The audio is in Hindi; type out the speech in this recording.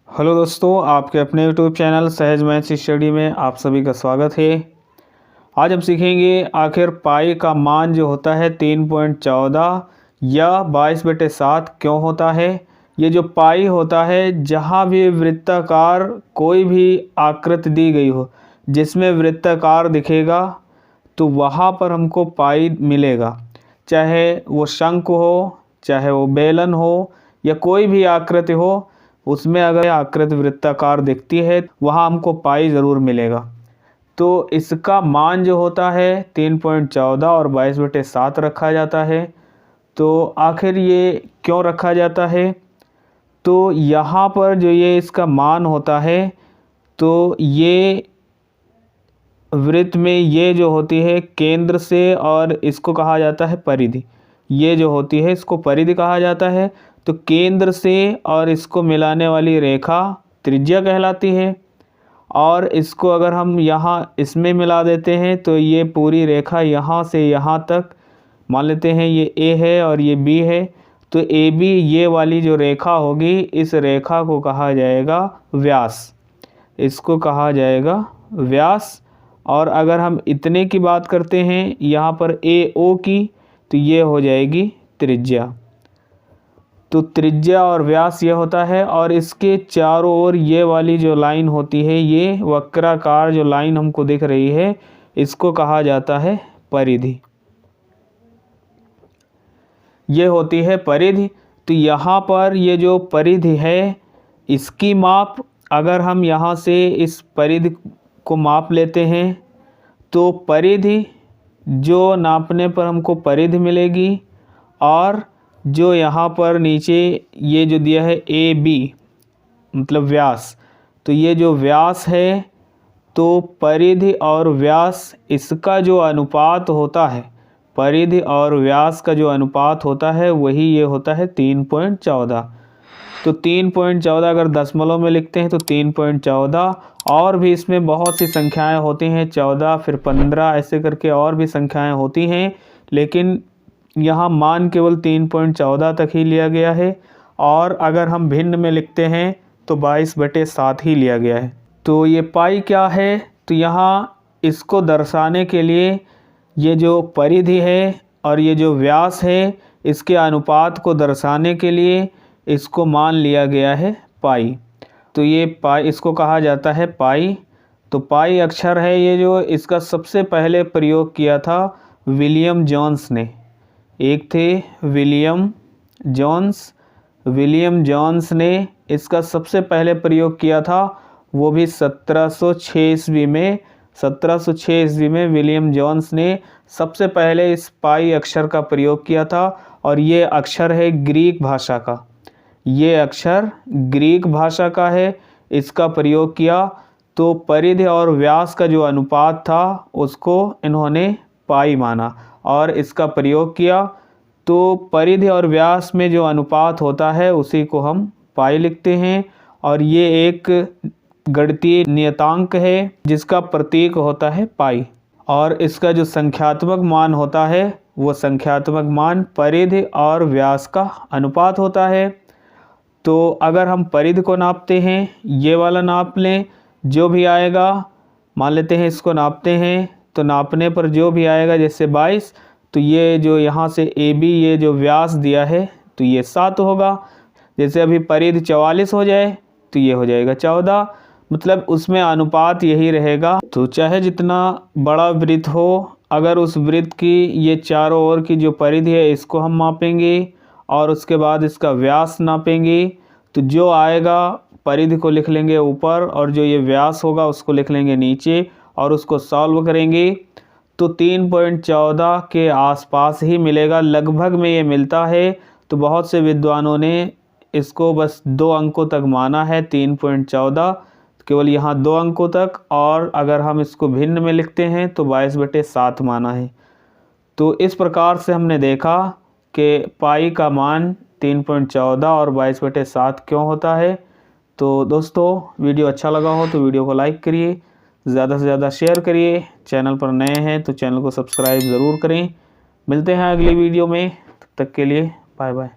हेलो दोस्तों, आपके अपने यूट्यूब चैनल सहज मैथ्स स्टडी में आप सभी का स्वागत है। आज हम सीखेंगे आखिर पाई का मान जो होता है 3.14 या 22/7 क्यों होता है। ये जो पाई होता है, जहाँ भी वृत्ताकार कोई भी आकृति दी गई हो जिसमें वृत्ताकार दिखेगा तो वहाँ पर हमको पाई मिलेगा। चाहे वो शंकु हो, चाहे वो बेलन हो या कोई भी आकृति हो, उसमें अगर आकृति वृत्ताकार दिखती है वहाँ हमको पाई ज़रूर मिलेगा। तो इसका मान जो होता है 3.14 और 22/7 रखा जाता है। तो आखिर ये क्यों रखा जाता है? तो यहाँ पर जो ये इसका मान होता है, तो ये वृत्त में ये जो होती है केंद्र से, और इसको कहा जाता है परिधि। ये जो होती है इसको परिधि कहा जाता है। तो केंद्र से और इसको मिलाने वाली रेखा त्रिज्या कहलाती है। और इसको अगर हम यहाँ इसमें मिला देते हैं तो ये पूरी रेखा यहाँ से यहाँ तक मान लेते हैं ये ए है और ये बी है। तो ए बी ये वाली जो रेखा होगी, इस रेखा को कहा जाएगा व्यास। इसको कहा जाएगा व्यास। और अगर हम इतने की बात करते हैं यहाँ पर ए ओ की, तो ये हो जाएगी त्रिज्या। तो त्रिज्या और व्यास ये होता है। और इसके चारों ओर ये वाली जो लाइन होती है, ये वक्राकार जो लाइन हमको दिख रही है, इसको कहा जाता है परिधि। ये होती है परिधि। तो यहाँ पर ये जो परिधि है, इसकी माप अगर हम यहाँ से इस परिधि को माप लेते हैं तो परिधि जो नापने पर हमको परिधि मिलेगी। और जो यहाँ पर नीचे ये जो दिया है ए बी मतलब व्यास, तो ये जो व्यास है, तो परिधि और व्यास इसका जो अनुपात होता है, परिधि और व्यास का जो अनुपात होता है वही ये होता है 3.14। तो 3.14 अगर दशमलव में लिखते हैं तो 3.14। और भी इसमें बहुत सी संख्याएं होती हैं, 14 फिर 15 ऐसे करके और भी संख्याएं होती हैं, लेकिन यहाँ मान केवल 3.14 तक ही लिया गया है। और अगर हम भिन्न में लिखते हैं तो 22/7 ही लिया गया है। तो ये पाई क्या है? तो यहाँ इसको दर्शाने के लिए ये जो परिधि है और ये जो व्यास है, इसके अनुपात को दर्शाने के लिए इसको मान लिया गया है पाई। तो ये पाई, इसको कहा जाता है पाई। तो पाई अक्षर है ये जो इसका सबसे पहले प्रयोग किया था विलियम जोन्स ने। एक थे विलियम जोन्स। विलियम जोन्स ने इसका सबसे पहले प्रयोग किया था, वो भी 1706 ईस्वी में। 1706 ईस्वी में विलियम जोन्स ने सबसे पहले इस पाई अक्षर का प्रयोग किया था। और ये अक्षर है ग्रीक भाषा का। ये अक्षर ग्रीक भाषा का है, इसका प्रयोग किया। तो परिधि और व्यास का जो अनुपात था उसको इन्होंने पाई माना और इसका प्रयोग किया। तो परिधि और व्यास में जो अनुपात होता है उसी को हम पाई लिखते हैं। और ये एक गणितीय नियतांक है जिसका प्रतीक होता है पाई। और इसका जो संख्यात्मक मान होता है वो संख्यात्मक मान परिधि और व्यास का अनुपात होता है। तो अगर हम परिधि को नापते हैं, ये वाला नाप लें, जो भी आएगा मान लेते हैं इसको नापते हैं, तो नापने पर जो भी आएगा जैसे 22, तो ये जो यहाँ से ए बी ये जो व्यास दिया है तो ये 7 होगा। जैसे अभी परिधि 44 हो जाए तो ये हो जाएगा 14, मतलब उसमें अनुपात यही रहेगा। तो चाहे जितना बड़ा वृत्त हो, अगर उस वृत्त की ये चारों ओर की जो परिधि है इसको हम मापेंगे और उसके बाद इसका व्यास नापेंगे, तो जो आएगा परिधि को लिख लेंगे ऊपर और जो ये व्यास होगा उसको लिख लेंगे नीचे और उसको सॉल्व करेंगे तो 3.14 के आसपास ही मिलेगा, लगभग में ये मिलता है। तो बहुत से विद्वानों ने इसको बस 2 अंकों तक माना है, 3.14 केवल यहाँ 2 अंकों तक। और अगर हम इसको भिन्न में लिखते हैं तो 22/7 माना है। तो इस प्रकार से हमने देखा कि पाई का मान 3.14 और 22/7 क्यों होता है। तो दोस्तों, वीडियो अच्छा लगा हो तो वीडियो को लाइक करिए, ज़्यादा से ज़्यादा शेयर करिए। चैनल पर नए हैं तो चैनल को सब्सक्राइब ज़रूर करें। मिलते हैं अगली वीडियो में, तब तक के लिए बाय बाय।